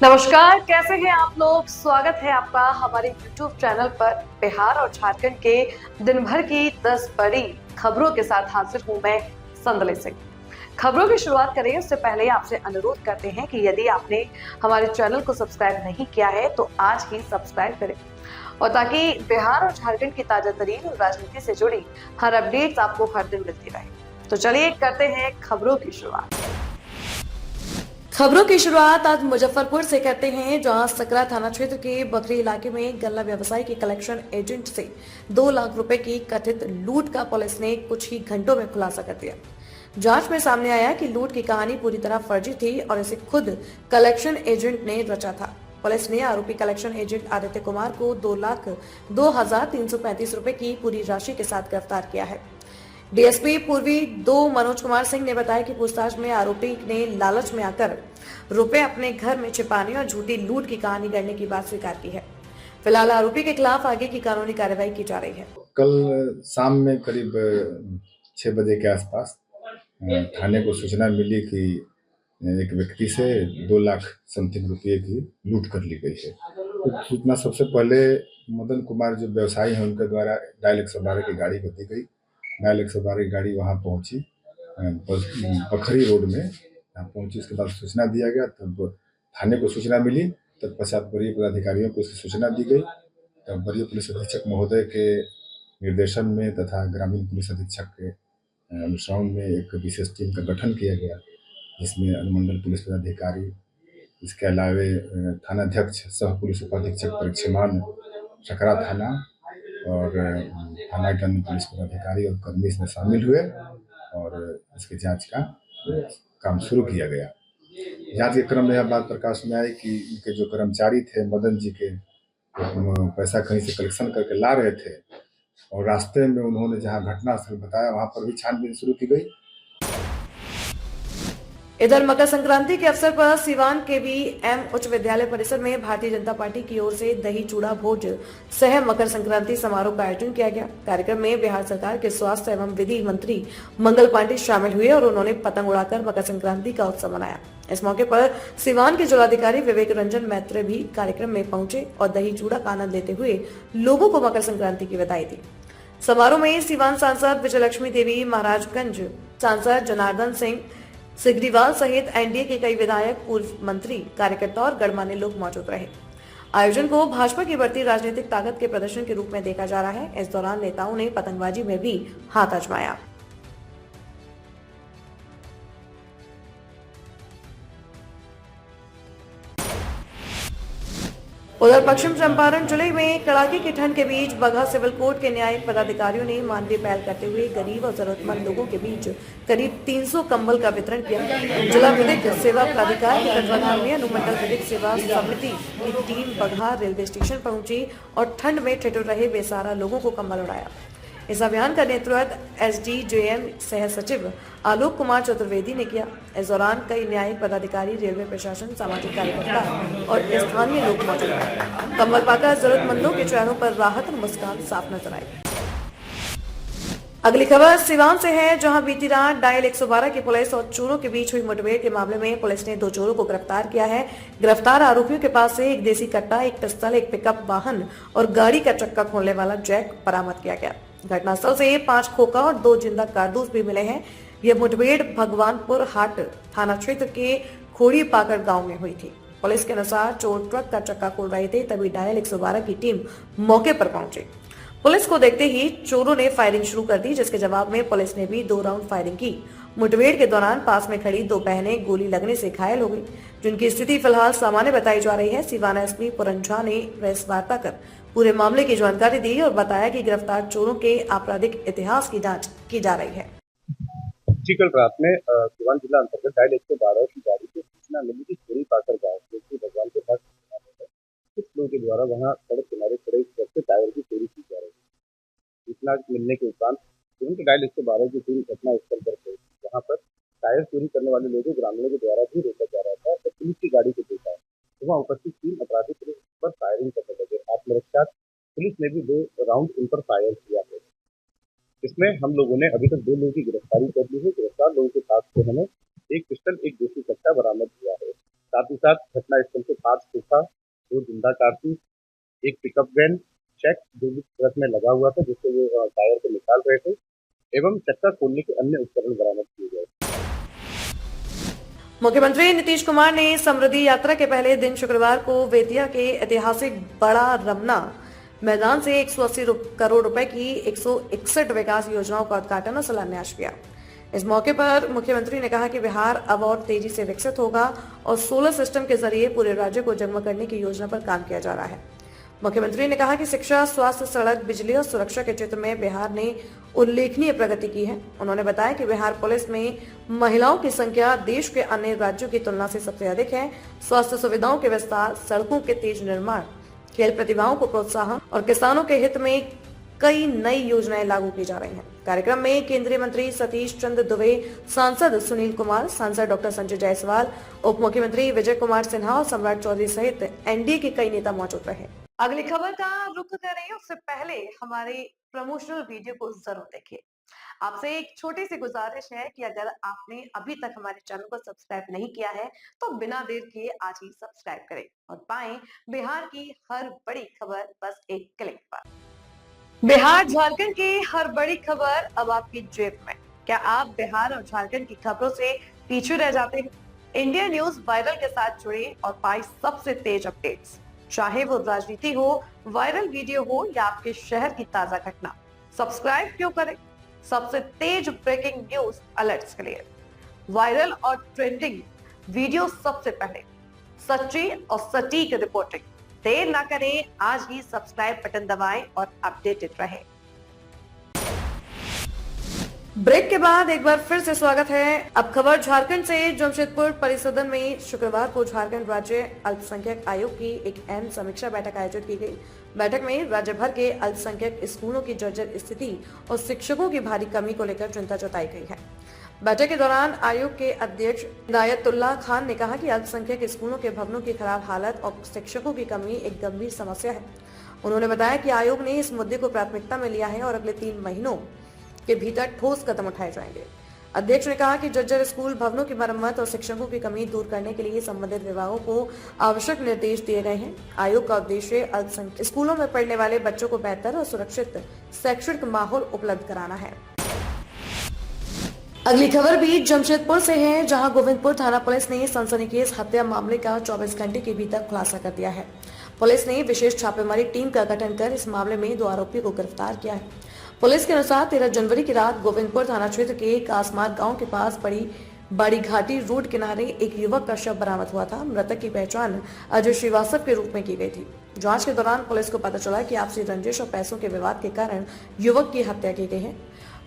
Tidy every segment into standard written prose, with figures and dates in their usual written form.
नमस्कार, कैसे हैं आप लोग? स्वागत है आपका हमारे YouTube चैनल पर। बिहार और झारखंड के दिन भर की 10 बड़ी खबरों के साथ हाजिर हूं मैं, संदले सिंह। खबरों की शुरुआत करें उससे पहले आपसे अनुरोध करते हैं कि यदि आपने हमारे चैनल को सब्सक्राइब नहीं किया है तो आज ही सब्सक्राइब करें, और ताकि बिहार और झारखंड की ताजा तरीन और राजनीति से जुड़ी हर अपडेट आपको हर दिन मिलती रहे। तो चलिए करते हैं खबरों की शुरुआत। खबरों की शुरुआत आज मुजफ्फरपुर से करते हैं, जहां सकरा थाना क्षेत्र के बखरी इलाके में गल्ला व्यवसायी के कलेक्शन एजेंट से 2 लाख रुपए की कथित लूट का पुलिस ने कुछ ही घंटों में खुलासा कर दिया। जांच में सामने आया कि लूट की कहानी पूरी तरह फर्जी थी और इसे खुद कलेक्शन एजेंट ने रचा था। पुलिस ने आरोपी कलेक्शन एजेंट आदित्य कुमार को 2,02,335 रुपए की पूरी राशि के साथ गिरफ्तार किया है। डीएसपी पूर्वी 2 मनोज कुमार सिंह ने बताया कि पूछताछ में आरोपी ने लालच में आकर रुपए अपने घर में छिपाने और झूठी लूट की कहानी गढ़ने की बात स्वीकार की है। फिलहाल आरोपी के खिलाफ आगे की कानूनी कार्रवाई की जा रही है। कल शाम में करीब 6 बजे के आसपास थाने को सूचना मिली कि एक व्यक्ति से 2 लाख समथिंग रुपये की लूट कर ली गई है। तो सूचना सबसे पहले मदन कुमार जो व्यवसायी हैं उनके द्वारा डायल 112 की गाड़ी को दी गई। डायल 112 की गाड़ी वहाँ पहुँची, बखरी रोड में पहुँची। उसके बाद सूचना दिया गया, तब थाने को सूचना मिली। तत्पश्चात वरीय पदाधिकारियों को इसकी सूचना दी गई। तब वरीय पुलिस अधीक्षक महोदय के निर्देशन में तथा ग्रामीण पुलिस अधीक्षक के अनुश्रवण में एक विशेष टीम का गठन किया गया, जिसमें अनुमंडल पुलिस पदाधिकारी, इसके अलावे थानाध्यक्ष, सह पुलिस उपाधीक्षक परीक्षमान सकरा थाना और थाना के अन्य पुलिस पदाधिकारी और कर्मी इसमें शामिल हुए और इसकी जांच का काम शुरू किया गया। जांच के क्रम में यह बात प्रकाश में आई कि इनके जो कर्मचारी थे मदन जी के, पैसा कहीं से कलेक्शन करके ला रहे थे और रास्ते में उन्होंने जहां घटनास्थल बताया वहां पर भी छानबीन शुरू की गई। इधर मकर संक्रांति के अवसर पर सिवान के भी एम उच्च विद्यालय परिसर में भारतीय जनता पार्टी की ओर से दही चूड़ा भोज सह मकर संक्रांति समारोह का आयोजन किया गया। कार्यक्रम में बिहार सरकार के स्वास्थ्य एवं विधि मंत्री मंगल पांडे शामिल हुए और उन्होंने पतंग उड़ाकर मकर संक्रांति का उत्सव मनाया। इस मौके पर सिवान के जिलाधिकारी विवेक रंजन मैत्री भी कार्यक्रम में पहुंचे और दही चूड़ा का आनंद लेते हुए लोगों को मकर संक्रांति की बधाई दी। समारोह में सिवान सांसद विजयलक्ष्मी देवी, महाराजगंज सांसद जनार्दन सिंह सिग्रीवाल सहित एनडीए के कई विधायक, पूर्व मंत्री, कार्यकर्ता और गणमान्य लोग मौजूद रहे। आयोजन को भाजपा की बढ़ती राजनीतिक ताकत के प्रदर्शन के रूप में देखा जा रहा है। इस दौरान नेताओं ने पतंगबाजी में भी हाथ आजमाया। उधर पश्चिम चंपारण जिले में कड़ाके की ठंड के बीच बगहा सिविल कोर्ट के न्यायिक पदाधिकारियों ने मानवीय पहल करते हुए गरीब और जरूरतमंद लोगों के बीच करीब 300 कंबल का वितरण किया। जिला विधिक सेवा प्राधिकार के तत्वाधान में अनुमंडल विधिक सेवा समिति की टीम बगहा रेलवे स्टेशन पहुंची और ठंड में ठिठुर रहे बेसहारा लोगों को कंबल उड़ाया। इस अभियान का नेतृत्व एसडीजेएम सह सचिव आलोक कुमार चतुर्वेदी ने किया। इस दौरान कई न्यायिक पदाधिकारी, रेलवे प्रशासन, सामाजिक कार्यकर्ता और स्थानीय लोग मौजूद रहे। कंबल पाकर जरूरतमंदों के चेहरों पर राहत और मुस्कान साफ नजर आई। अगली खबर सिवान से है, जहां बीती रात डायल 112 की पुलिस और चोरों के बीच हुई मुठभेड़ के मामले में पुलिस ने 2 चोरों को गिरफ्तार किया है। गिरफ्तार आरोपियों के पास से एक देसी कट्टा, एक पिस्तौल, एक पिकअप वाहन और गाड़ी का चक्का खोलने वाला जैक बरामद किया गया। घटनास्थल से 5 खोखा और 2 जिंदा कारतूस भी मिले हैं। यह मुठभेड़ भगवानपुर हाट थाना क्षेत्र के खोड़ी पाकर गांव में हुई थी। पुलिस के अनुसार चोर ट्रक का चक्का खोल रहे थे, तभी डायल 112 की टीम मौके पर पहुंची। पुलिस को देखते ही चोरों ने फायरिंग शुरू कर दी, जिसके जवाब में पुलिस ने भी 2 राउंड फायरिंग की। मुठभेड़ के दौरान पास में खड़ी 2 बहनें गोली लगने से घायल हो गई, जिनकी स्थिति फिलहाल सामान्य बताई जा रही है। सिवान एसपी पुरंझा ने प्रेस वार्ता कर पूरे मामले की जानकारी दी और बताया कि गिरफ्तार चोरों के आपराधिक इतिहास की जांच की जा रही है। कल रात में सिवान जिला अंतर्गत डायल 112 की गाड़ी को सूचना मिली कि खोड़ी पाकर गाँव के भगवान के पास कुछ लोगों के द्वारा वहाँ सड़क किनारे खड़े ट्रक से टायर की चोरी की जा रही है। सूचना मिलने के उपरांत तुरंत डायल 112 की टीम घटना स्थल पर पहुंची। वहाँ पर टायर चोरी करने वाले लोगों ग्रामीणों के द्वारा भी रोका जा रहा था और पुलिस की गाड़ी को देखा तो वहाँ उपस्थित 3 अपराधी पुलिस पर फायरिंग करने लगे। आत्मरक्षा पुलिस ने भी 2 राउंड उन पर फायर किया है। इसमें हम लोगों ने अभी तक 2 लोगों की गिरफ्तारी कर ली है। गिरफ्तार लोगों के पास से हमें एक पिस्टल, एक देसी कट्टा बरामद किया है। साथ ही साथ घटनास्थल से 5 खोखा, 2 जिंदा कारतूस, एक पिकअप वैन चेक जो भी ट्रक में लगा हुआ था जिससे वो टायर को निकाल रहे थे एवं चक्का खोलने के अन्य उपकरण बरामद किए गए। मुख्यमंत्री नीतीश कुमार ने समृद्धि यात्रा के पहले दिन शुक्रवार को बेतिया के ऐतिहासिक बड़ा रमना मैदान से 180 करोड़ रुपए की 161 विकास योजनाओं का उद्घाटन और शिलान्यास किया। इस मौके पर मुख्यमंत्री ने कहा कि बिहार अब और तेजी से विकसित होगा और सोलर सिस्टम के जरिए पूरे राज्य को जगमग करने की योजना पर काम किया जा रहा है। मुख्यमंत्री ने कहा कि शिक्षा, स्वास्थ्य, सड़क, बिजली और सुरक्षा के क्षेत्र में बिहार ने उल्लेखनीय प्रगति की है। उन्होंने बताया कि बिहार पुलिस में महिलाओं की संख्या देश के अन्य राज्यों की तुलना से सबसे अधिक है। स्वास्थ्य सुविधाओं के विस्तार, सड़कों के तेज निर्माण, खेल प्रतिभाओं को प्रोत्साहन और किसानों के हित में कई नई योजनाएं लागू की जा रही हैं। कार्यक्रम में केंद्रीय मंत्री सतीश चंद्र दुबे, सांसद सुनील कुमार, सांसद डॉक्टर संजय जायसवाल, उप मुख्यमंत्री विजय कुमार सिन्हा और सम्राट चौधरी सहित एनडीए के कई नेता मौजूद रहे। अगली खबर का रुख करें उससे पहले हमारे प्रमोशनल वीडियो को जरूर देखिए। आपसे एक छोटी सी गुजारिश है कि अगर आपने अभी तक हमारे चैनल को सब्सक्राइब नहीं किया है तो बिना देर किए आज ही सब्सक्राइब करें और पाएं बिहार की हर बड़ी खबर बस एक क्लिक पर। बिहार झारखंड की हर बड़ी खबर अब आपकी जेब में। क्या आप बिहार और झारखंड की खबरों से पीछे रह जाते हैं? इंडिया न्यूज वायरल के साथ जुड़े और पाए सबसे तेज अपडेट्स, चाहे वो राजनीति हो, वायरल वीडियो हो या आपके शहर की ताजा घटना। सब्सक्राइब क्यों करें? सबसे तेज ब्रेकिंग न्यूज अलर्ट्स के लिए, वायरल और ट्रेंडिंग वीडियो सबसे पहले, सच्ची और सटीक रिपोर्टिंग। देर ना करें, आज ही सब्सक्राइब बटन दबाएं और अपडेटेड रहें। ब्रेक के बाद एक बार फिर से स्वागत है। अब खबर झारखंड से। जमशेदपुर परिसदन में शुक्रवार को झारखंड राज्य अल्पसंख्यक आयोग की एक अहम समीक्षा बैठक आयोजित की गई। बैठक में राज्य भर के अल्पसंख्यक स्कूलों की जर्जर स्थिति और शिक्षकों की भारी कमी को लेकर चिंता जताई गई है। बैठक के दौरान आयोग के अध्यक्ष हिदायतुल्लाह खान ने कहा कि अल्पसंख्यक स्कूलों के भवनों की खराब हालत और शिक्षकों की कमी एक गंभीर समस्या है। उन्होंने बताया कि आयोग ने इस मुद्दे को प्राथमिकता में लिया है और अगले 3 महीनों के भीतर ठोस कदम उठाए जाएंगे। अध्यक्ष ने कहा कि जर्जर स्कूल भवनों की मरम्मत और शिक्षकों की कमी दूर करने के लिए संबंधित विभागों को आवश्यक निर्देश दिए गए हैं। आयोग का उद्देश्य अल्पसंख्यक स्कूलों में पढ़ने वाले बच्चों को बेहतर और सुरक्षित शैक्षणिक माहौल उपलब्ध कराना है। अगली खबर भी जमशेदपुर से है, जहां गोविंदपुर थाना पुलिस ने सनसनीखेज हत्या मामले का 24 घंटे के भीतर खुलासा कर दिया है। पुलिस ने विशेष छापेमारी टीम का गठन कर इस मामले में 2 आरोपियों को गिरफ्तार किया है। पुलिस के अनुसार 13 जनवरी की रात गोविंदपुर थाना क्षेत्र के कासमार गांव के पास बड़ी घाटी रोड किनारे एक युवक का शव बरामद हुआ था। मृतक की पहचान अजय श्रीवास्तव के रूप में की गई थी। जांच के दौरान पुलिस को पता चला कि आपसी रंजिश और पैसों के विवाद के कारण युवक की हत्या की गई है।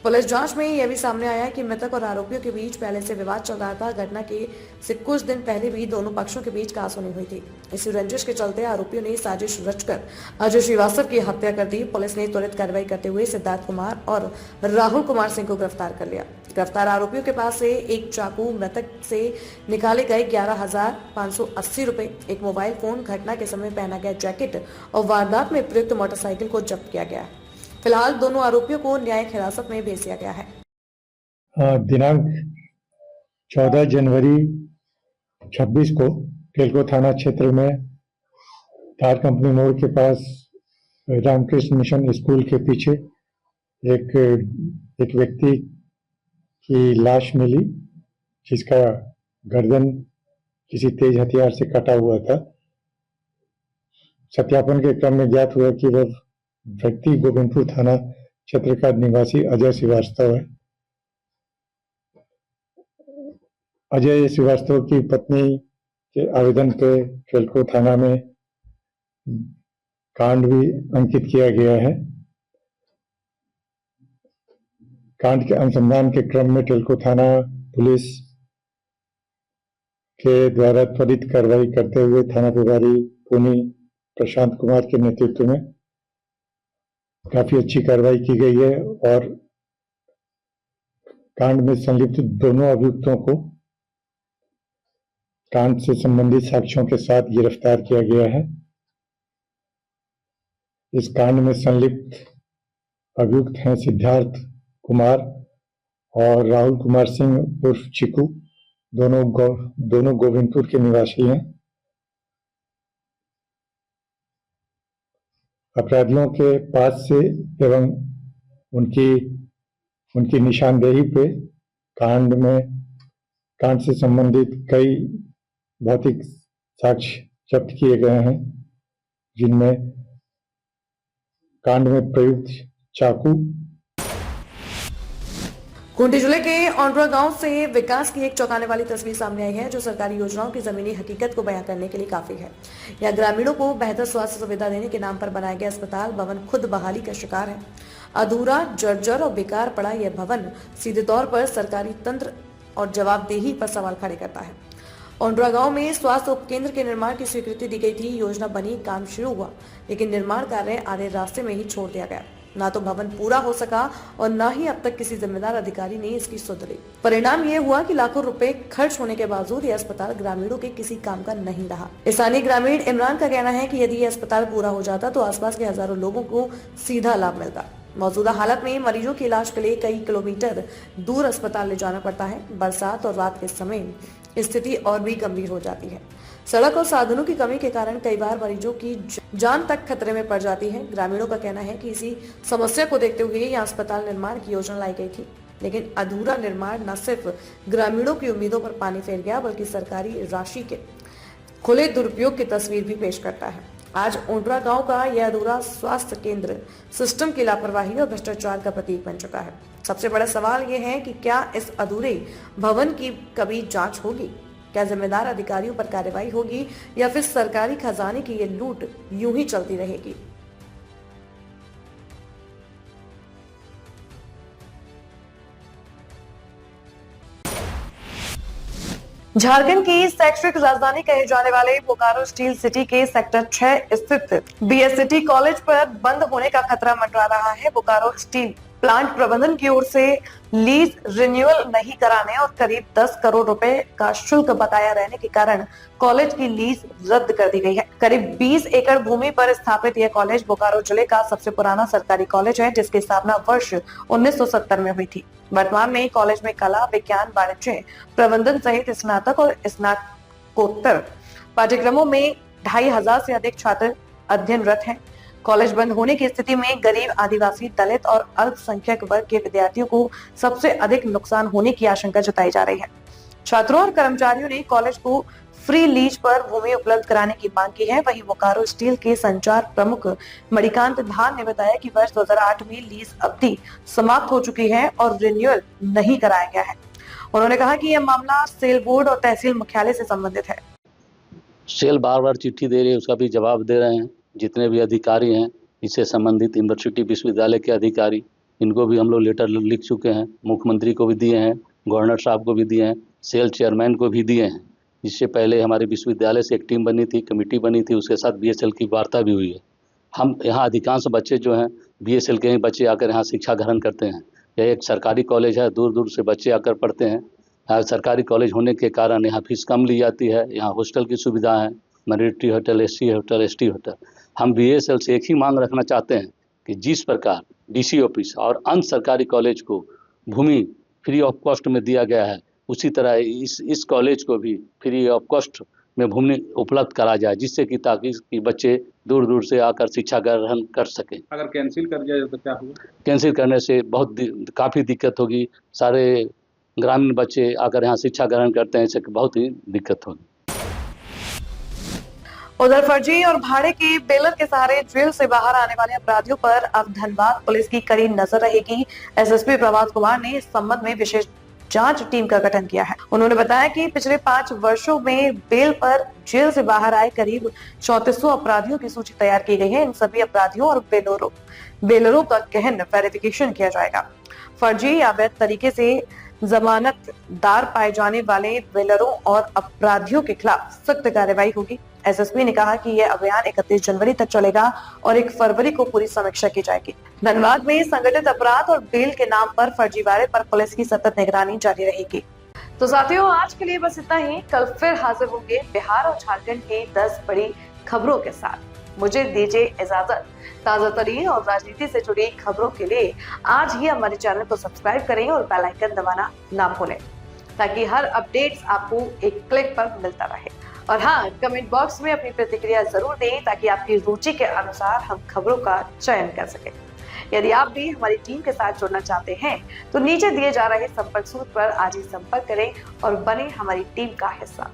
पुलिस जांच में यह भी सामने आया कि मृतक और आरोपियों के बीच पहले से विवाद चल रहा था। घटना के से कुछ दिन पहले भी दोनों पक्षों के बीच कहासुनी हुई थी। इसी रंजिश के चलते आरोपियों ने साजिश रचकर अजय श्रीवास्तव की हत्या कर दी। पुलिस ने त्वरित कार्रवाई करते हुए सिद्धार्थ कुमार और राहुल कुमार सिंह को गिरफ्तार कर लिया। गिरफ्तार आरोपियों के पास से एक चाकू, मृतक से निकाले गए 11,580 रुपए, एक मोबाइल फोन, घटना के समय पहना गया जैकेट और वारदात में प्रयुक्त मोटरसाइकिल को जब्त किया गया। फिलहाल दोनों आरोपियों को न्यायिक हिरासत में भेज दिया गया है। दिनांक 14 जनवरी 26 को केलको थाना क्षेत्र में तार कंपनी मोड़ के पास रामकृष्ण मिशन स्कूल के पीछे एक व्यक्ति की लाश मिली, जिसका गर्दन किसी तेज हथियार से कटा हुआ था। सत्यापन के क्रम में ज्ञात हुआ कि वह व्यक्ति गोविंदपुर थाना क्षेत्र का निवासी अजय श्रीवास्तव है। अजय श्रीवास्तव की पत्नी के आवेदन पे केलको थाना में कांड भी अंकित किया गया है। कांड के अनुसंधान के क्रम में केलको थाना पुलिस के द्वारा त्वरित कार्रवाई करते हुए थाना प्रभारी पुनी प्रशांत कुमार के नेतृत्व में काफी अच्छी कार्रवाई की गई है और कांड में संलिप्त दोनों अभियुक्तों को कांड से संबंधित साक्ष्यों के साथ गिरफ्तार किया गया है। इस कांड में संलिप्त अभियुक्त हैं सिद्धार्थ कुमार और राहुल कुमार सिंह उर्फ चिकू, दोनों गोविंदपुर के निवासी हैं। अपराधियों के पास से एवं उनकी निशानदेही पे कांड से संबंधित कई भौतिक साक्ष्य जब्त किए गए हैं, जिनमें कांड में प्रयुक्त चाकू। खूंटी जिले के औंड्रा गांव से विकास की एक चौंकाने वाली तस्वीर सामने आई है, जो सरकारी योजनाओं की जमीनी हकीकत को बयां करने के लिए काफी है। यह ग्रामीणों को बेहतर स्वास्थ्य सुविधा देने के नाम पर बनाया गया अस्पताल भवन खुद बहाली का शिकार है। अधूरा, जर्जर और बेकार पड़ा यह भवन सीधे तौर पर सरकारी तंत्र और जवाबदेही पर सवाल खड़े करता है। औंड्रा गांव में स्वास्थ्य उपकेंद्र के निर्माण की स्वीकृति दी गई थी, योजना बनी, काम शुरू हुआ, लेकिन निर्माण कार्य आधे रास्ते में ही छोड़ दिया गया। ना तो भवन पूरा हो सका और ना ही अब तक किसी जिम्मेदार अधिकारी ने इसकी सुध ली। परिणाम ये हुआ कि लाखों रुपए खर्च होने के बावजूद यह अस्पताल ग्रामीणों के किसी काम का नहीं रहा। स्थानीय ग्रामीण इमरान का कहना है कि यदि यह अस्पताल पूरा हो जाता तो आसपास के हजारों लोगों को सीधा लाभ मिलता। मौजूदा हालत में मरीजों के इलाज के लिए कई किलोमीटर दूर अस्पताल ले जाना पड़ता है। बरसात और रात के समय स्थिति और भी गंभीर हो जाती है। सड़क और साधनों की कमी के कारण कई बार मरीजों की जान तक खतरे में पड़ जाती है। ग्रामीणों का कहना है कि इसी समस्या को देखते हुए यहाँ अस्पताल निर्माण की योजना लाई गई थी, लेकिन अधूरा निर्माण न सिर्फ ग्रामीणों की उम्मीदों पर पानी फेर गया, बल्कि सरकारी राशि के खुले दुरुपयोग की तस्वीर भी पेश करता है। आज औंड्रा गांव का यह अधूरा स्वास्थ्य केंद्र सिस्टम की लापरवाही और भ्रष्टाचार का प्रतीक बन चुका है। सबसे बड़ा सवाल यह है कि क्या इस अधूरे भवन की कभी जांच होगी? क्या जिम्मेदार अधिकारियों पर कार्रवाई होगी या फिर सरकारी खजाने की ये लूट यूं ही चलती रहेगी? झारखंड की शैक्षणिक राजधानी कहे जाने वाले बोकारो स्टील सिटी के सेक्टर 6 स्थित बीएससीटी कॉलेज पर बंद होने का खतरा मंडरा रहा है। बोकारो स्टील प्लांट प्रबंधन की ओर से लीज रिन्यूअल नहीं कराने और करीब 10 करोड़ रुपए का शुल्क बकाया रहने के कारण कॉलेज की लीज रद्द कर दी गई है। करीब 20 एकड़ भूमि पर स्थापित यह कॉलेज बोकारो जिले का सबसे पुराना सरकारी कॉलेज है, जिसकी स्थापना वर्ष 1970 में हुई थी। वर्तमान में कॉलेज में कला, विज्ञान, वाणिज्य, प्रबंधन सहित स्नातक और स्नातकोत्तर पाठ्यक्रमों में 2500 से अधिक छात्र अध्ययनरत हैं। कॉलेज बंद होने की स्थिति में गरीब, आदिवासी, दलित और अल्पसंख्यक वर्ग के विद्यार्थियों को सबसे अधिक नुकसान होने की आशंका जताई जा रही है। छात्रों और कर्मचारियों ने कॉलेज को फ्री लीज पर भूमि उपलब्ध कराने की मांग की है। वहीं बोकारो स्टील के संचार प्रमुख मणिकांत धान ने बताया कि वर्ष 2008 में लीज अवधि समाप्त हो चुकी है और रिन्यूअल नहीं कराया गया है। उन्होंने कहा कि यह मामला सेल बोर्ड और तहसील मुख्यालय से संबंधित है। सेल बार बार चिट्ठी दे रही है, उसका भी जवाब दे रहे हैं। जितने भी अधिकारी हैं इससे संबंधित यूनिवर्सिटी विश्वविद्यालय के अधिकारी, इनको भी हम लोग लेटर लिख चुके हैं। मुख्यमंत्री को भी दिए हैं, गवर्नर साहब को भी दिए हैं, सेल चेयरमैन को भी दिए हैं। इससे पहले हमारे विश्वविद्यालय से एक टीम बनी थी, कमेटी बनी थी, उसके साथ बीएसएल की वार्ता भी हुई है। हम यहाँ अधिकांश बच्चे जो हैं बीएसएल के ही बच्चे आकर यहाँ शिक्षा ग्रहण करते हैं। यह एक सरकारी कॉलेज है, दूर दूर से बच्चे आकर पढ़ते हैं। सरकारी कॉलेज होने के कारण यहाँ फीस कम ली जाती है। यहाँ हॉस्टल की सुविधा है, minority hotel, SC hotel, ST hotel. हम बीएसएल से एक ही मांग रखना चाहते हैं कि जिस प्रकार डीसी ऑफिस और अन्य सरकारी कॉलेज को भूमि फ्री ऑफ कॉस्ट में दिया गया है, उसी तरह इस कॉलेज को भी फ्री ऑफ कॉस्ट में भूमि उपलब्ध करा जाए, जिससे कि ताकि बच्चे दूर दूर से आकर शिक्षा ग्रहण कर सकें। अगर कैंसिल कर दिया जाए तो क्या होगा? कैंसिल करने से काफ़ी दिक्कत होगी। सारे ग्रामीण बच्चे आकर यहाँ शिक्षा ग्रहण करते हैं, इससे बहुत ही दिक्कत होगी। उधर फर्जी और भाड़े के बेलर के सहारे जेल से बाहर आने वाले अपराधियों पर अब धनबाद पुलिस की कड़ी नजर रहेगी। एसएसपी प्रभात कुमार ने इस संबंध में विशेष जांच टीम का गठन किया है। उन्होंने बताया कि पिछले 5 वर्षों में बेल पर जेल से बाहर आए करीब 3400 अपराधियों की सूची तैयार की गई है। इन सभी अपराधियों और बेलरों का गहन वेरिफिकेशन किया जाएगा। फर्जी या अवैध तरीके से जमानतदार पाए जाने वाले बेलरों और अपराधियों के खिलाफ सख्त कार्रवाई होगी। एसएसपी ने कहा कि यह अभियान 31 जनवरी तक चलेगा और 1 फरवरी को पूरी समीक्षा की जाएगी। धनबाद में संगठित अपराध और बेल के नाम पर फर्जीवाड़े पर पुलिस की सतत निगरानी जारी रहेगी। तो साथियों, आज के लिए बस इतना ही। कल फिर हाजिर होंगे बिहार और झारखंड की 10 बड़ी खबरों के साथ। मुझे दीजिए इजाजत। ताजा तरीन और राजनीति से जुड़ी खबरों के लिए आज ही हमारे चैनल को सब्सक्राइब करें और बेल आइकन दबाना ना भूलें। ताकि हर अपडेट्स आपको एक क्लिक पर मिलता रहे। और हाँ, कमेंट बॉक्स में अपनी प्रतिक्रिया जरूर दें ताकि आपकी रुचि के अनुसार हम खबरों का चयन कर सकें। यदि आप भी हमारी टीम के साथ जुड़ना चाहते हैं तो नीचे दिए जा रहे संपर्क सूत्र पर आज ही संपर्क करें और बने हमारी टीम का हिस्सा।